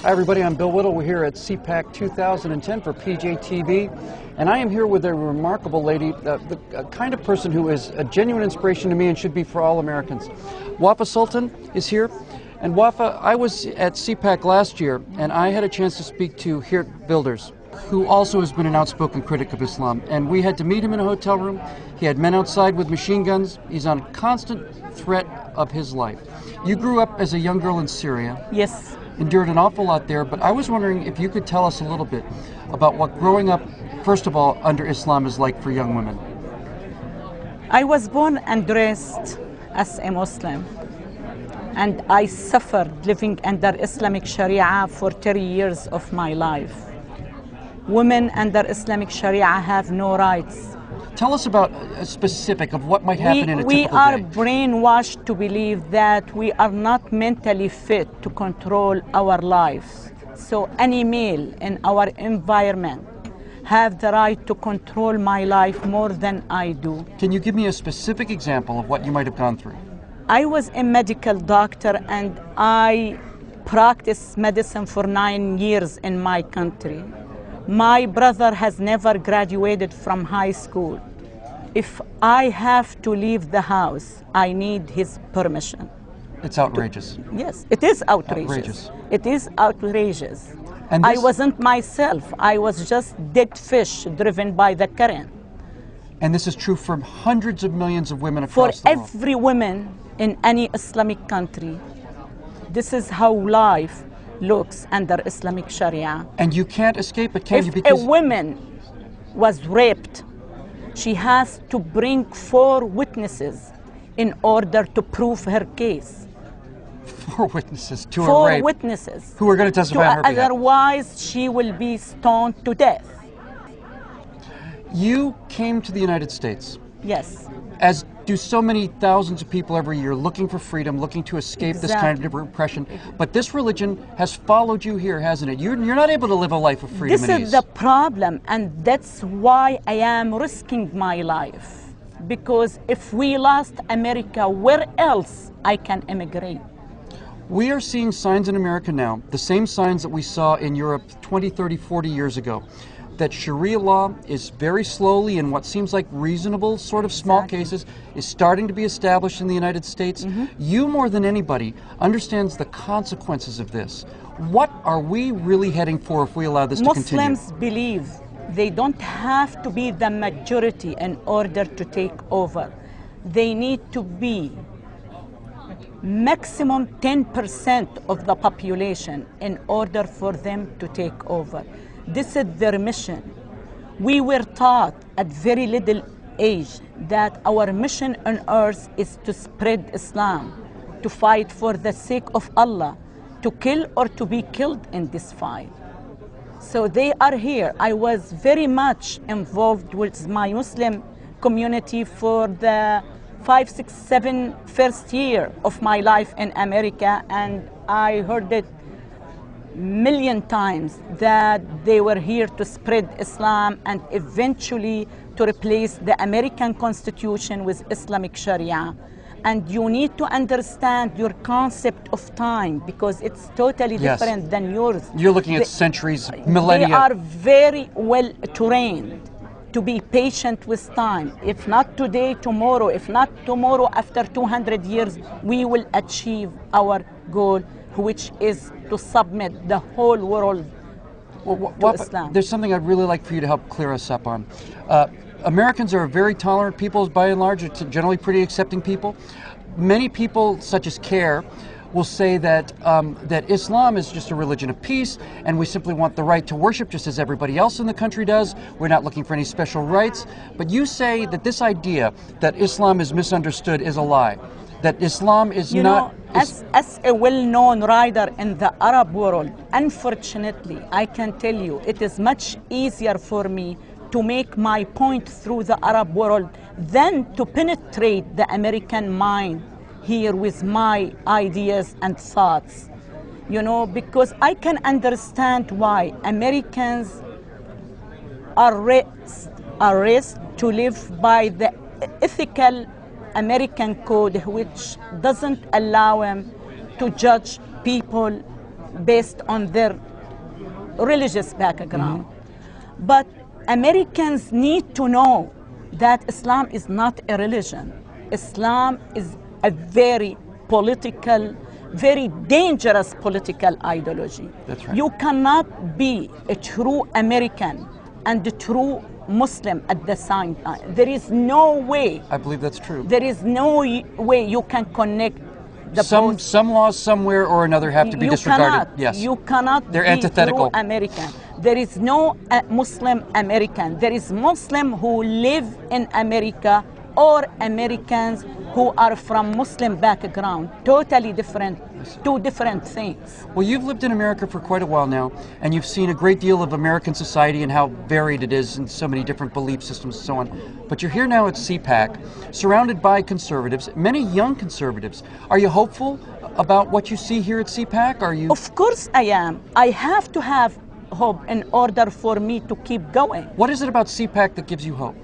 Hi everybody, I'm Bill Whittle. We're here at CPAC 2010 for PJTV, and I am here with a remarkable lady, the kind of person who is a genuine inspiration to me and should be for all Americans. Wafa Sultan is here, and Wafa, I was at CPAC last year, and I had a chance to speak to Geert Wilders, who also has been an outspoken critic of Islam, and we had to meet him in a hotel room. He had men outside with machine guns. He's on constant threat of his life. You grew up as a young girl in Syria. Yes. Endured an awful lot there, but I was wondering if you could tell us a little bit about what growing up, first of all, under Islam is like for young women. I was born and raised as a Muslim, and I suffered living under Islamic Sharia for 30 years of my life. Women under Islamic Sharia have no rights. Tell us about a specific of what might happen in a typical We are day. brainwashed to believe that we are not mentally fit to control our lives. So any male in our environment have the right to control my life more than I do. Can you give me a specific example of what you might have gone through? I was a medical doctor and I practiced medicine for 9 years in my country. My brother has never graduated from high school. If I have to leave the house, I need his permission. It's outrageous. Yes, it is outrageous. Outrageous. It is outrageous. And I this- wasn't myself. I was just dead fish driven by the current. And this is true for hundreds of millions of women For across the world. every woman in any Islamic country, this is how life looks under Islamic Sharia. And you can't escape it, can you? If a Because woman was raped, she has to bring 4 witnesses in order to prove her case. 4 witnesses to a 4 rape witnesses. who are going to testify on her behalf. Otherwise, she will be stoned to death. You came to the United States, Yes. as do so many thousands of people every year, looking for freedom, looking to escape this kind of repression. But this religion has followed you here, hasn't it? You're not able to live a life of freedom This and is ease. the problem, and that's why I am risking my life. Because if we lost America, where else I can immigrate? We are seeing signs in America now, the same signs that we saw in Europe 20, 30, 40 years ago, that Sharia law is very slowly, in what seems like reasonable sort of small cases, is starting to be established in the United States. You, more than anybody, understands the consequences of this. What are we really heading for if we allow this to continue? Muslims believe they don't have to be the majority in order to take over. They need to be maximum 10% of the population in order for them to take over. This is their mission. We were taught at very little age that our mission on earth is to spread Islam, to fight for the sake of Allah, to kill or to be killed in this fight. So they are here. I was very much involved with my Muslim community for the 5, 6, 7 first year of my life in America, and I heard it million times that they were here to spread Islam and eventually to replace the American Constitution with Islamic Sharia. And you need to understand your concept of time because it's totally different than yours. You're looking at centuries, millennia. They are very well trained to be patient with time. If not today, tomorrow. If not tomorrow, after 200 years, we will achieve our goal, which is to submit the whole world to Islam. There's something I'd really like for you to help clear us up on. Americans are very tolerant people, by and large, generally pretty accepting people. Many people, such as CARE, will say that that Islam is just a religion of peace, and we simply want the right to worship just as everybody else in the country does. We're not looking for any special rights. But you say that this idea that Islam is misunderstood is a lie. That Islam is not... As a well-known writer in the Arab world, unfortunately, I can tell you, it is much easier for me to make my point through the Arab world than to penetrate the American mind here with my ideas and thoughts. You know, because I can understand why Americans are raised to live by the ethical American code, which doesn't allow him to judge people based on their religious background. But Americans need to know that Islam is not a religion. Islam is a very political, very dangerous political ideology. That's right. You cannot be a true American and a true Muslim at the same time. There is no way. I believe that's true. There is no way you can connect the both. Some laws somewhere or another have to be disregarded. Yes. You cannot They're be antithetical. true American. There is no Muslim American. There is Muslim who live in America or Americans who are from Muslim background. Totally different, two different things. Well, you've lived in America for quite a while now, and you've seen a great deal of American society and how varied it is in so many different belief systems and so on. But you're here now at CPAC, surrounded by conservatives, many young conservatives. Are you hopeful about what you see here at CPAC? Are you? Of course I am. I have to have hope in order for me to keep going. What is it about CPAC that gives you hope?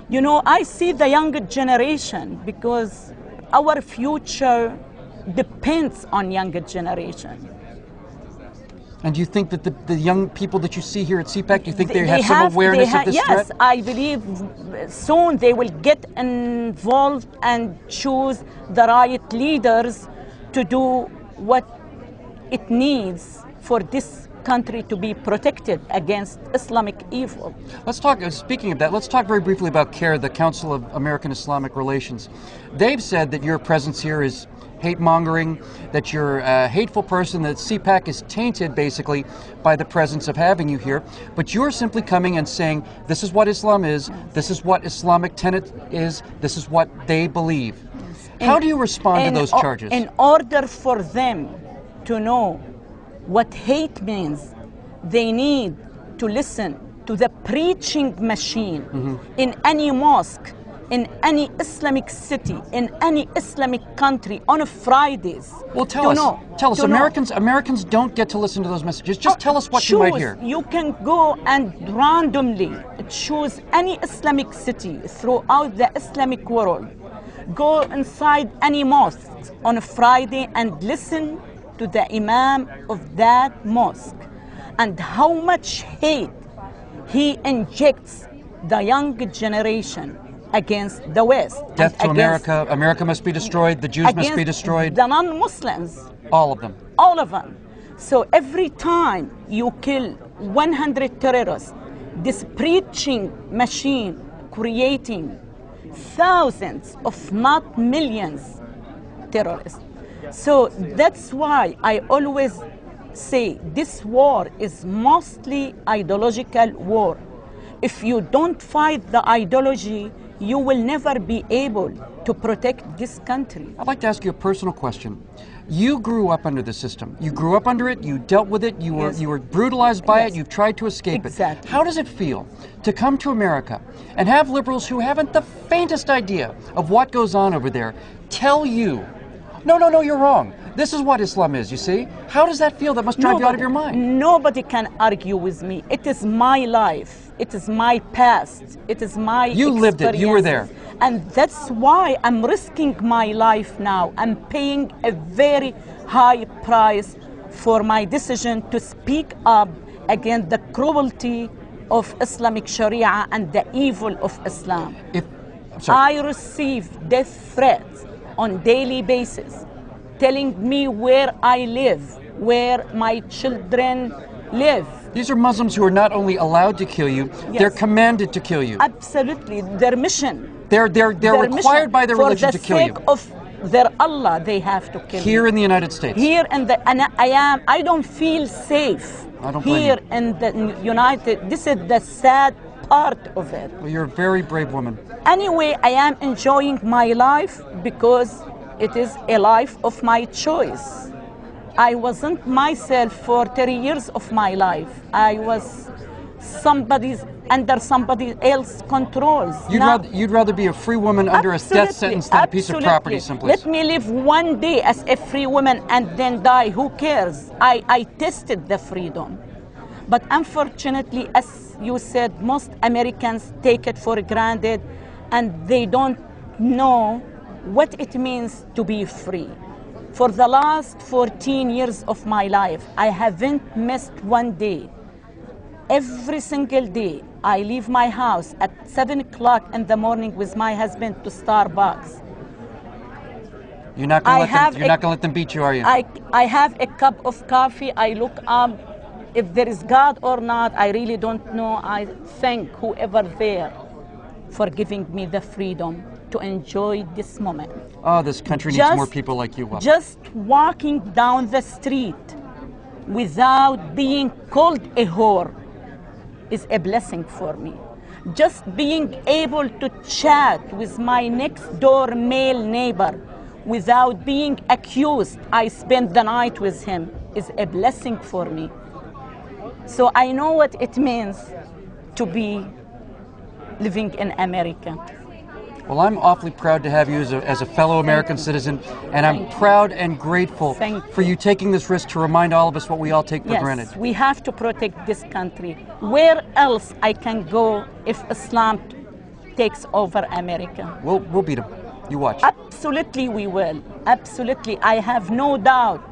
You know, I see the younger generation because our future depends on younger generation. And do you think that the young people that you see here at CPAC, do you think they have some awareness of this yes, threat? Yes, I believe soon they will get involved and choose the right leaders to do what it needs for this country to be protected against Islamic evil. Let's talk, speaking of that, let's talk very briefly about CAIR, the Council of American Islamic Relations. They've said that your presence here is hate-mongering, that you're a hateful person, that CPAC is tainted basically by the presence of having you here, but you're simply coming and saying, this is what Islam is, this is what Islamic tenet is, this is what they believe. How do you respond to those charges? In order for them to know what hate means, they need to listen to the preaching machine in any mosque, in any Islamic city, in any Islamic country on Fridays. Well, tell us. Americans don't get to listen to those messages. Just tell us what you might hear. You can go and randomly choose any Islamic city throughout the Islamic world. Go inside any mosque on a Friday and listen to the imam of that mosque and how much hate he injects the young generation against the West. Death to America, America must be destroyed, the Jews must be destroyed. The non-Muslims. All of them. All of them. So every time you kill 100 terrorists, this preaching machine creating thousands, if not millions, terrorists. So that's why I always say this war is mostly ideological war. If you don't fight the ideology, you will never be able to protect this country. I'd like to ask you a personal question. You grew up under the system. You grew up under it, you dealt with it, you were brutalized by it, you've tried to escape it. How does it feel to come to America and have liberals who haven't the faintest idea of what goes on over there tell you, no, you're wrong. This is what Islam is, you see? How does that feel? That must drive you out of your mind. Nobody can argue with me. It is my life. It is my past. It is my You lived it. You were there. And that's why I'm risking my life now. I'm paying a very high price for my decision to speak up against the cruelty of Islamic Sharia and the evil of Islam. I receive death threats on daily basis, telling me where I live, where my children live. These are Muslims who are not only allowed to kill you, they're commanded to kill you. Absolutely, their mission. They're required by their religion to kill you. For the sake of their Allah, they have to kill Here in the United States. Here in the, and I don't feel safe. I don't blame you. Here in the United, this is the sad part of it. Well, you're a very brave woman. Anyway, I am enjoying my life because it is a life of my choice. I wasn't myself for 30 years of my life. I was under somebody else's controls. You'd rather be a free woman under a death sentence than a piece of property, simply. Let me live one day as a free woman and then die. Who cares? I tested the freedom. But unfortunately, as you said, most Americans take it for granted and they don't know what it means to be free. For the last 14 years of my life, I haven't missed one day. Every single day, I leave my house at 7 o'clock in the morning with my husband to Starbucks. You're not going to let them beat you, are you? I have a cup of coffee. I look up. If there is God or not, I really don't know. I thank whoever there for giving me the freedom to enjoy this moment. Oh, this country needs more people like you. Just walking down the street without being called a whore is a blessing for me. Just being able to chat with my next door male neighbor without being accused I spent the night with him is a blessing for me. So I know what it means to be living in America. Well, I'm awfully proud to have you as a fellow American citizen, and I'm proud and grateful for you taking this risk to remind all of us what we all take for granted. Yes, we have to protect this country. Where else I can go if Islam takes over America? We'll beat them. You watch. Absolutely we will. Absolutely. I have no doubt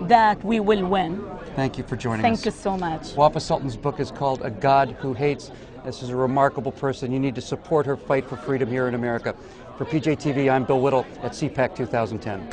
that we will win. Thank you for joining us. Thank you so much. Wafa Sultan's book is called A God Who Hates. This is a remarkable person. You need to support her fight for freedom here in America. For PJTV, I'm Bill Whittle at CPAC 2010.